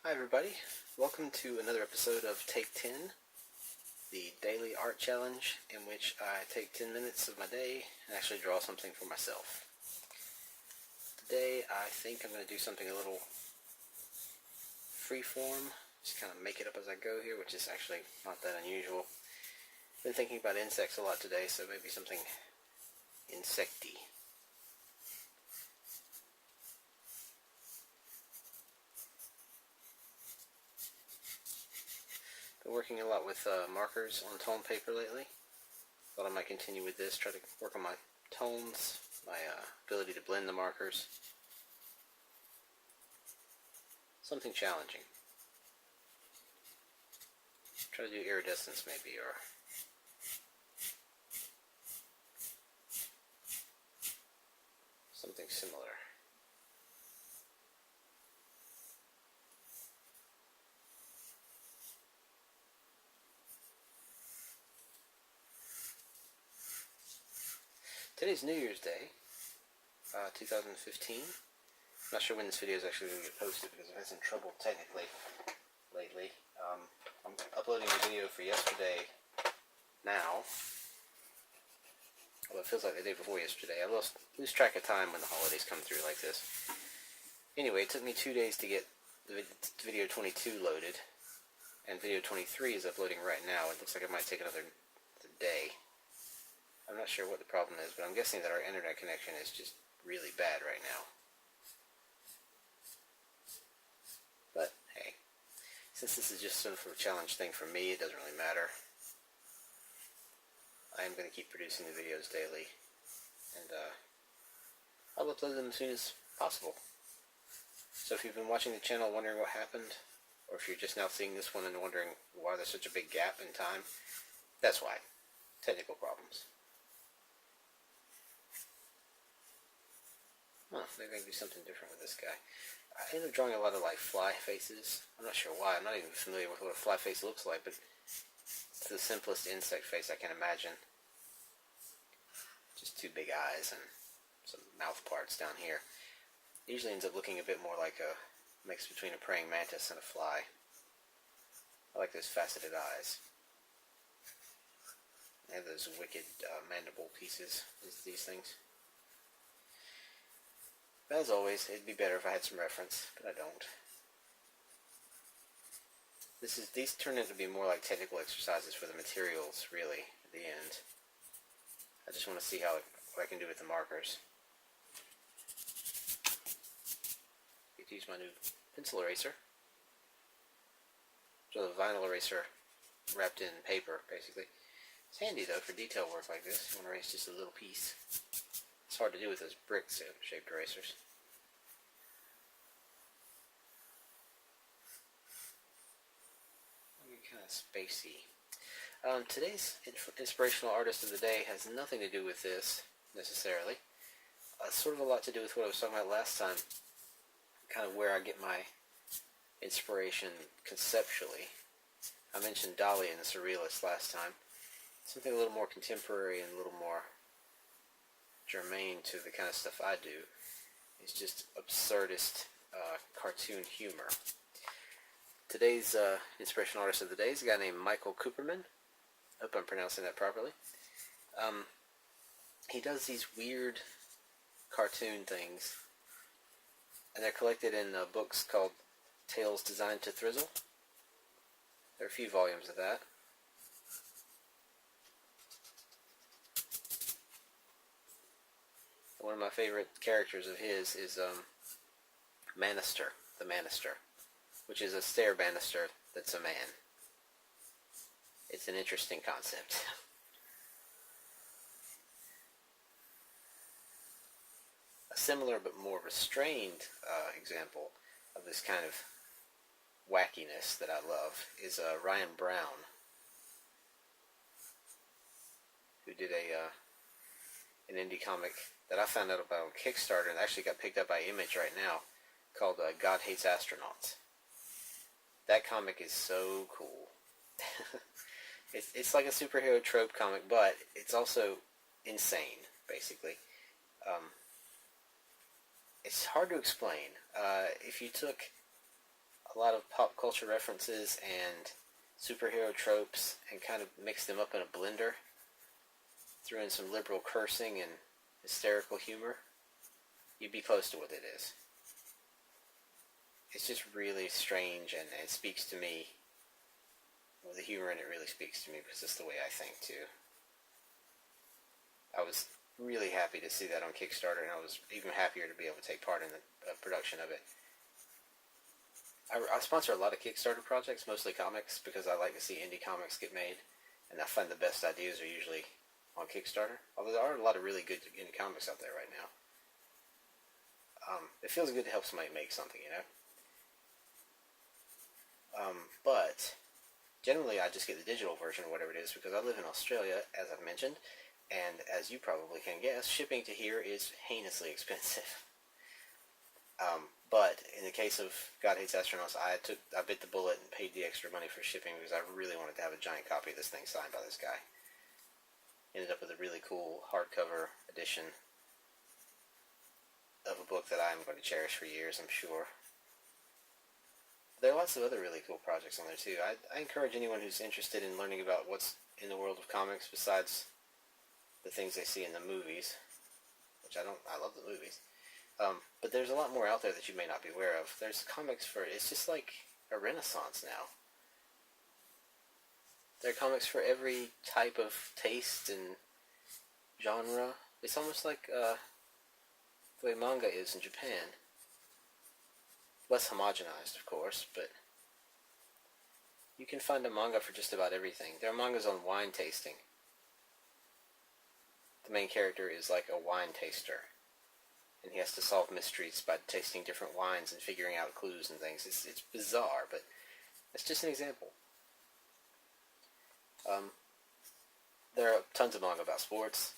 Hi everybody, welcome to another episode of Take10, the daily art challenge in which I take 10 minutes of my day and actually draw something for myself. Today I think I'm going to do something a little freeform, just kind of make it up as I go here, which is actually not that unusual. Been thinking about insects a lot today, so maybe something insecty. Been working a lot with markers on tone paper lately. Thought I might continue with this, try to work on my tones, my ability to blend the markers. Something challenging. Try to do iridescence maybe, or something similar. Today's New Year's Day, 2015. I'm not sure when this video is actually going to get posted because I've had some trouble technically lately. I'm uploading a video for yesterday now. Although it feels like the day before yesterday. I lose track of time when the holidays come through like this. Anyway, it took me 2 days to get the video 22 loaded, and video 23 is uploading right now. It looks like it might take another day. I'm not sure what the problem is, but I'm guessing that our internet connection is just really bad right now. But hey, since this is just sort of a challenge thing for me, it doesn't really matter. I am going to keep producing the videos daily, and I'll upload them as soon as possible. So if you've been watching the channel wondering what happened, or if you're just now seeing this one and wondering why there's such a big gap in time, that's why. Technical problems. Maybe I can do something different with this guy. I ended up drawing a lot of like fly faces. I'm not sure why. I'm not even familiar with what a fly face looks like, but it's the simplest insect face I can imagine. Just two big eyes and some mouth parts down here. It usually ends up looking a bit more like a mix between a praying mantis and a fly. I like those faceted eyes. They have those wicked mandible pieces, these things. But as always, it'd be better if I had some reference, but I don't. These turn out to be more like technical exercises for the materials, really, at the end. I just want to see what I can do with the markers. I get to use my new pencil eraser. So the vinyl eraser wrapped in paper, basically. It's handy, though, for detail work like this. You want to erase just a little piece. It's hard to do with those brick-shaped erasers. Kind of spacey. Today's inspirational artist of the day has nothing to do with this, necessarily. Sort of a lot to do with what I was talking about last time. Kind of where I get my inspiration conceptually. I mentioned Dali and the Surrealist last time. Something a little more contemporary and a little more germane to the kind of stuff I do. It's just absurdist cartoon humor. Today's inspirational artist of the day is a guy named Michael Kupperman. I hope I'm pronouncing that properly. He does these weird cartoon things, and they're collected in books called Tales Designed to Thrizzle. There are a few volumes of that. One of my favorite characters of his is Manister, the Manister, which is a stair banister that's a man. It's an interesting concept. A similar but more restrained example of this kind of wackiness that I love is Ryan Browne, who did an indie comic that I found out about on Kickstarter and actually got picked up by Image right now, called God Hates Astronauts. That comic is so cool. It's like a superhero trope comic, but it's also insane, basically. It's hard to explain. If you took a lot of pop culture references and superhero tropes and kind of mixed them up in a blender. Threw in some liberal cursing and hysterical humor. You'd be close to what it is. It's just really strange, and it speaks to me. Well, the humor in it really speaks to me because it's the way I think too. I was really happy to see that on Kickstarter, and I was even happier to be able to take part in the production of it. I sponsor a lot of Kickstarter projects, mostly comics, because I like to see indie comics get made, and I find the best ideas are usually on Kickstarter, although there are a lot of really good indie comics out there right now. It feels good to help somebody make something, you know? But generally I just get the digital version or whatever it is because I live in Australia, as I've mentioned, and as you probably can guess, shipping to here is heinously expensive. But in the case of God Hates Astronauts, I bit the bullet and paid the extra money for shipping because I really wanted to have a giant copy of this thing signed by this guy. Ended up with a really cool hardcover edition of a book that I'm going to cherish for years, I'm sure. There are lots of other really cool projects on there too. I encourage anyone who's interested in learning about what's in the world of comics besides the things they see in the movies, which I love the movies. But there's a lot more out there that you may not be aware of. There's comics it's just like a renaissance now. There are comics for every type of taste and genre. It's almost like the way manga is in Japan. Less homogenized, of course, but you can find a manga for just about everything. There are mangas on wine tasting. The main character is like a wine taster, and he has to solve mysteries by tasting different wines and figuring out clues and things. It's bizarre, but that's just an example. There are tons of manga about sports,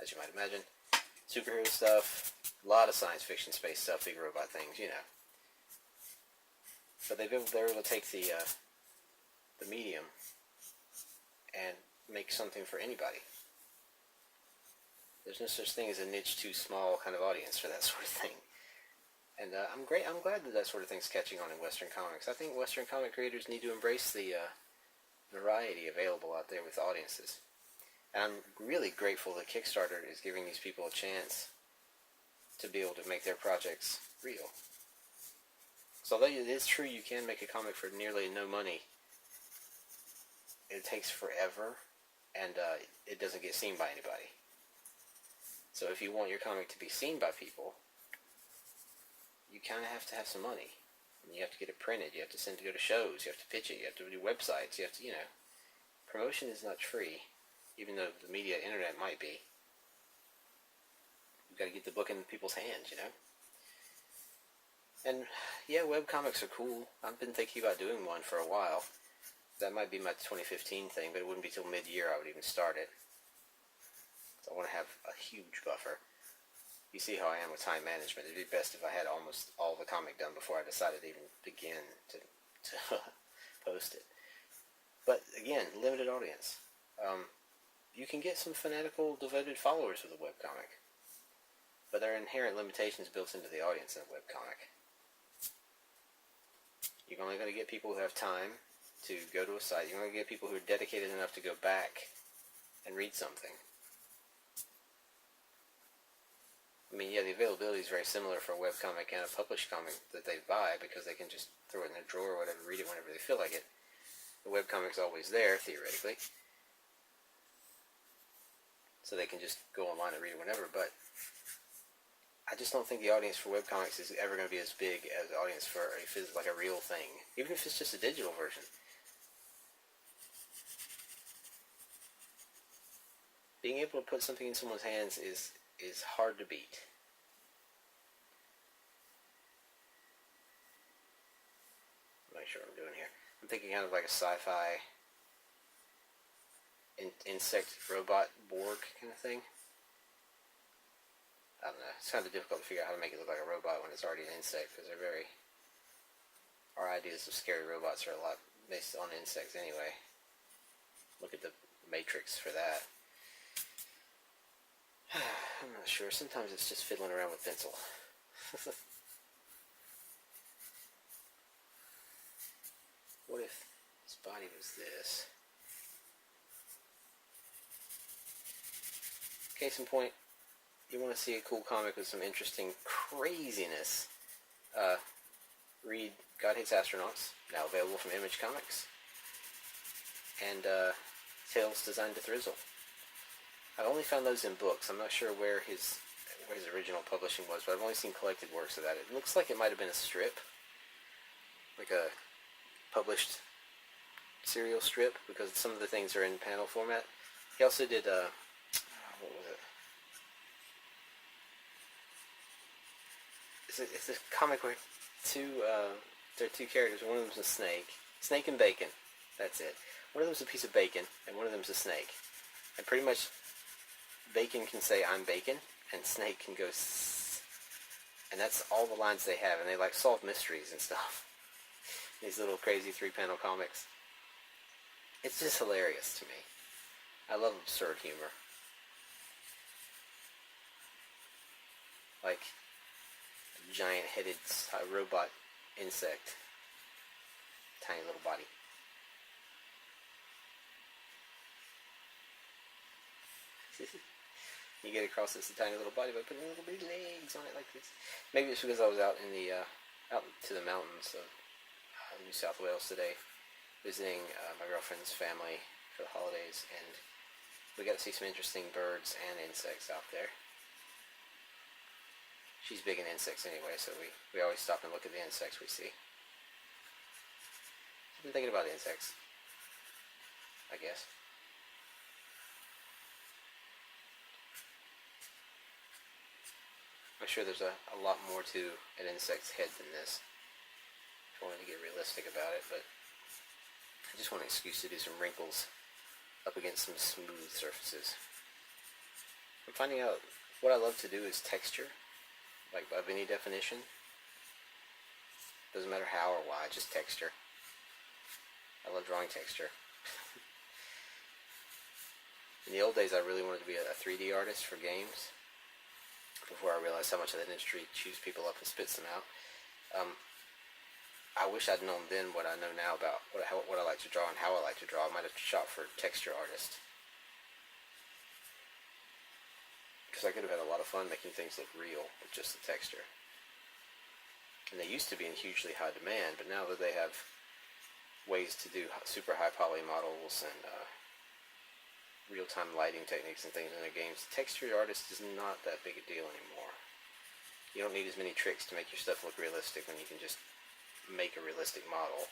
as you might imagine. Superhero stuff, a lot of science fiction, space stuff, big robot things, you know. But they're able to take the medium and make something for anybody. There's no such thing as a niche too small kind of audience for that sort of thing. And I'm glad that sort of thing's catching on in Western comics. I think Western comic creators need to embrace the variety available out there with audiences. And I'm really grateful that Kickstarter is giving these people a chance to be able to make their projects real. So although it is true you can make a comic for nearly no money, it takes forever, and it doesn't get seen by anybody. So if you want your comic to be seen by people, you kind of have to have some money. And you have to get it printed, you have to send it to go to shows, you have to pitch it, you have to do websites, you have to, promotion is not free, even though the media, internet might be. You've got to get the book in people's hands, And, yeah, webcomics are cool. I've been thinking about doing one for a while. That might be my 2015 thing, but it wouldn't be till mid-year I would even start it. So I want to have a huge buffer. You see how I am with time management. It'd be best if I had almost all the comic done before I decided to even begin to post it. But, again, limited audience. You can get some fanatical, devoted followers with a webcomic. But there are inherent limitations built into the audience in a webcomic. You're only going to get people who have time to go to a site. You're going to get people who are dedicated enough to go back and read something. I mean, yeah, the availability is very similar for a webcomic and a published comic that they buy because they can just throw it in their drawer or whatever, read it whenever they feel like it. The webcomic's always there, theoretically. So they can just go online and read it whenever, but I just don't think the audience for webcomics is ever going to be as big as the audience for a real thing, even if it's just a digital version. Being able to put something in someone's hands is hard to beat. Make sure what I'm doing here. I'm thinking kind of like a sci-fi insect robot Borg kind of thing. I don't know. It's kind of difficult to figure out how to make it look like a robot when it's already an insect because our ideas of scary robots are a lot based on insects anyway. Look at the Matrix for that. I'm not sure. Sometimes it's just fiddling around with pencil. body was this. Case in point, you want to see a cool comic with some interesting craziness. Read God Hates Astronauts, now available from Image Comics, and Tales Designed to Thrizzle. I've only found those in books. I'm not sure where his original publishing was, but I've only seen collected works of that. It looks like it might have been a strip, like a published serial strip, because some of the things are in panel format. He also did, what was it? It's a comic where there are two characters. One of them's a snake. Snake and bacon. That's it. One of them's a piece of bacon, and one of them's a snake. And pretty much, bacon can say, "I'm bacon," and snake can go, "Sss." And that's all the lines they have, and they like solve mysteries and stuff. These little crazy 3-panel comics. It's just hilarious to me. I love absurd humor. Like a giant-headed robot insect. Tiny little body. You get across this tiny little body by putting little bitty legs on it like this. Maybe it's because I was out in the out to the mountains of New South Wales today, visiting my girlfriend's family for the holidays, and we got to see some interesting birds and insects out there. She's big in insects anyway, so we always stop and look at the insects we see. I've been thinking about insects, I guess. I'm sure there's a lot more to an insect's head than this, if I wanted to get realistic about it, but I just want an excuse to do some wrinkles up against some smooth surfaces. I'm finding out what I love to do is texture, like of any definition. Doesn't matter how or why, just texture. I love drawing texture. In the old days, I really wanted to be a 3D artist for games, before I realized how much of that industry chews people up and spits them out. I wish I'd known then what I know now about what I like to draw and how I like to draw. I might have shot for texture artist. Because I could have had a lot of fun making things look real with just the texture. And they used to be in hugely high demand, but now that they have ways to do super high poly models and real-time lighting techniques and things in their games, texture artist is not that big a deal anymore. You don't need as many tricks to make your stuff look realistic when you can just make a realistic model.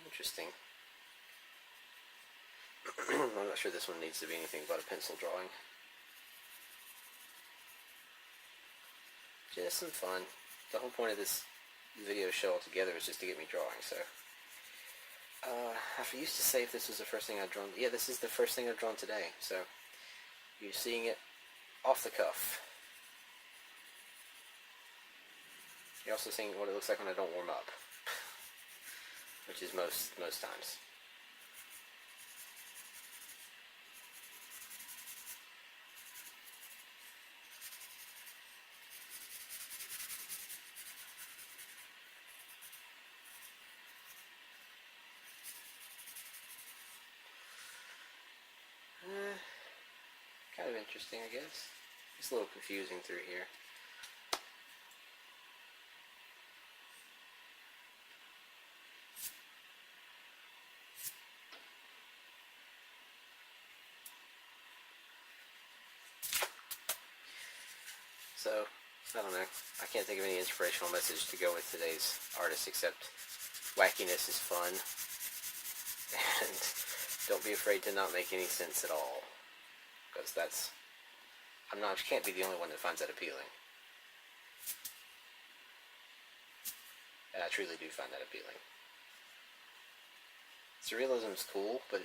Interesting. I'm not sure this one needs to be anything but a pencil drawing. Just some fun. The whole point of this video show altogether is just to get me drawing, so... I used to say if this was the first thing I'd drawn... Yeah, this is the first thing I've drawn today, so... You're seeing it off the cuff. You're also seeing what it looks like when I don't warm up. Which is most times. Kind of interesting, I guess. It's a little confusing through here. So, I don't know. I can't think of any inspirational message to go with today's artist except wackiness is fun. And don't be afraid to not make any sense at all. Because I can't be the only one that finds that appealing. And I truly do find that appealing. Surrealism is cool, but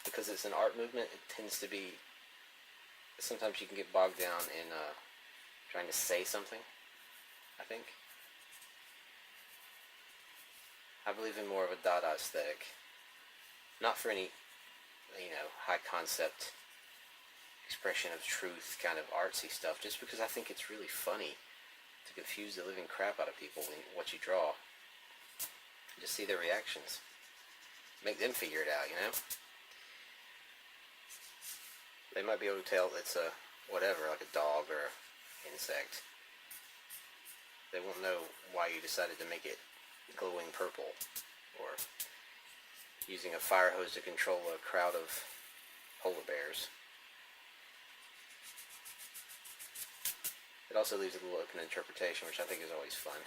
because it's an art movement, it tends to be... Sometimes you can get bogged down in trying to say something, I think. I believe in more of a Dada aesthetic. Not for any, high concept expression of truth kind of artsy stuff, just because I think it's really funny to confuse the living crap out of people in what you draw. Just see their reactions. Make them figure it out, you know? They might be able to tell it's a whatever, like a dog or an insect. They won't know why you decided to make it glowing purple, or using a fire hose to control a crowd of polar bears. It also leaves a little open interpretation, which I think is always fun.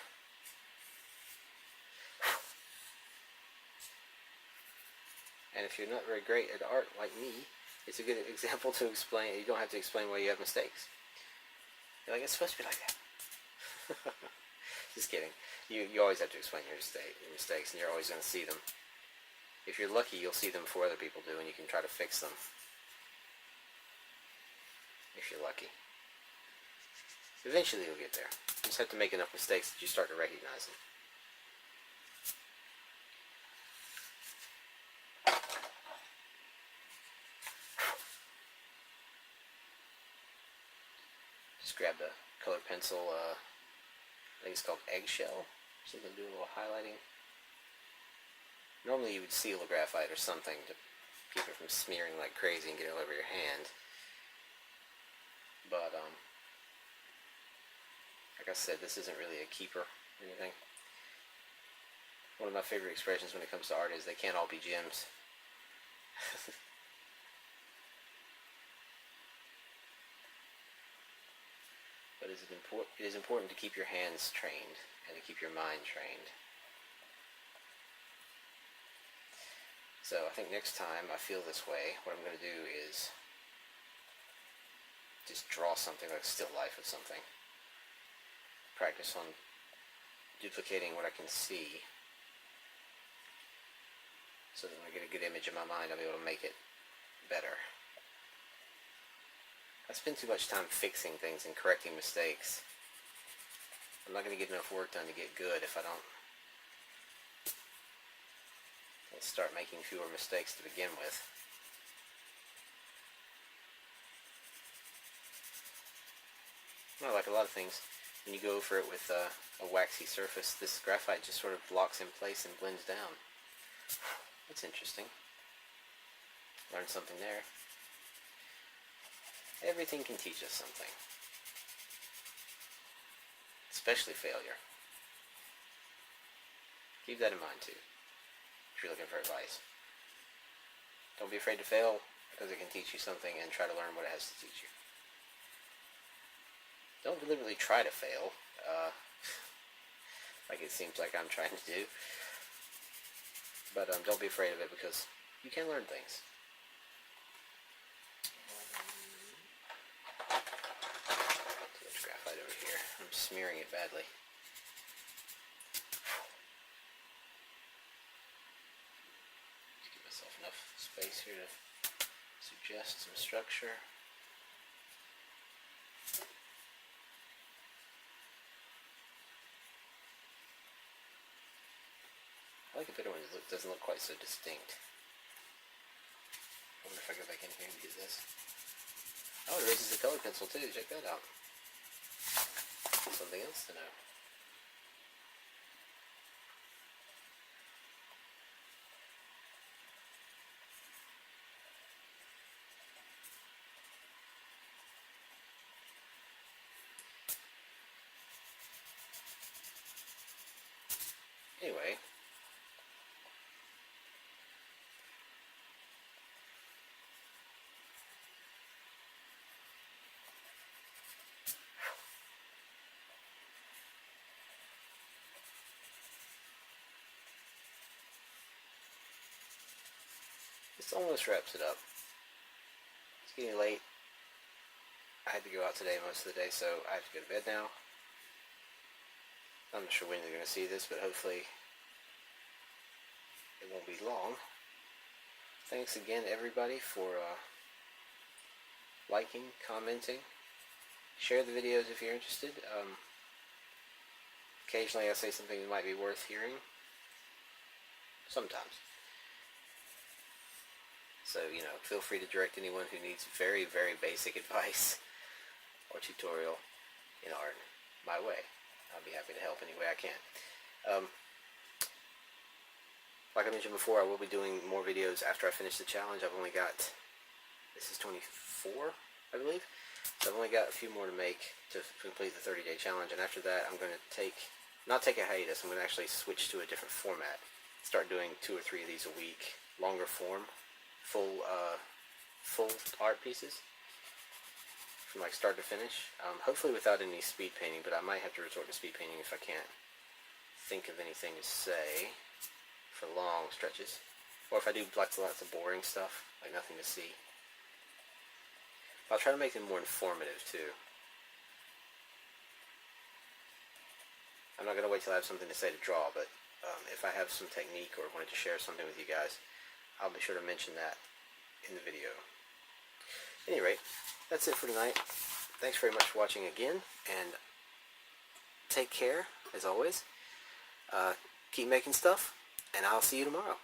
And if you're not very great at art like me, it's a good example to explain. You don't have to explain why you have mistakes. You're like, it's supposed to be like that. Just kidding. You always have to explain your mistakes, and you're always going to see them. If you're lucky, you'll see them before other people do, and you can try to fix them. If you're lucky. Eventually you'll get there. You just have to make enough mistakes that you start to recognize them. Just grab the colored pencil, I think it's called eggshell, something to do a little highlighting. Normally you would seal a graphite or something to keep it from smearing like crazy and getting all over your hand. But, like I said, this isn't really a keeper or anything. One of my favorite expressions when it comes to art is they can't all be gems. But it is important to keep your hands trained and to keep your mind trained. So I think next time I feel this way, what I'm going to do is just draw something, like a still life of something. Practice on duplicating what I can see, so that when I get a good image in my mind, I'll be able to make it better. I spend too much time fixing things and correcting mistakes. I'm not going to get enough work done to get good if I don't start making fewer mistakes to begin with. Well, like a lot of things, when you go over it with a waxy surface, this graphite just sort of locks in place and blends down. That's interesting. Learned something there. Everything can teach us something. Especially failure. Keep that in mind too, if you're looking for advice. Don't be afraid to fail, because it can teach you something, and try to learn what it has to teach you. Don't deliberately try to fail, like it seems like I'm trying to do. But don't be afraid of it, because you can learn things. Too much graphite over here. I'm smearing it badly. Just give myself enough space here to suggest some structure. I like it better when it doesn't look quite so distinct. I wonder if I go back in here and do this. Oh, it raises the color pencil too. Check that out. Something else to know. Anyway. This almost wraps it up. It's getting late. I had to go out today most of the day, so I have to go to bed now. I'm not sure when you're going to see this, but hopefully it won't be long. Thanks again, everybody, for liking, commenting. Share the videos if you're interested. Occasionally I say something that might be worth hearing. Sometimes. So, feel free to direct anyone who needs very, very basic advice or tutorial in art my way. I'll be happy to help any way I can. like I mentioned before, I will be doing more videos after I finish the challenge. I've only got, this is 24, I believe. So I've only got a few more to make to complete the 30-day challenge, and after that I'm going to not take a hiatus, I'm going to actually switch to a different format. Start doing 2 or 3 of these a week, longer form, full art pieces, from like start to finish. Hopefully without any speed painting, but I might have to resort to speed painting if I can't think of anything to say for long stretches, or if I do lots of boring stuff, like nothing to see. I'll try to make them more informative too. I'm not going to wait till I have something to say to draw, but if I have some technique or wanted to share something with you guys, I'll be sure to mention that in the video. At any rate, that's it for tonight. Thanks very much for watching again, and take care, as always. Keep making stuff, and I'll see you tomorrow.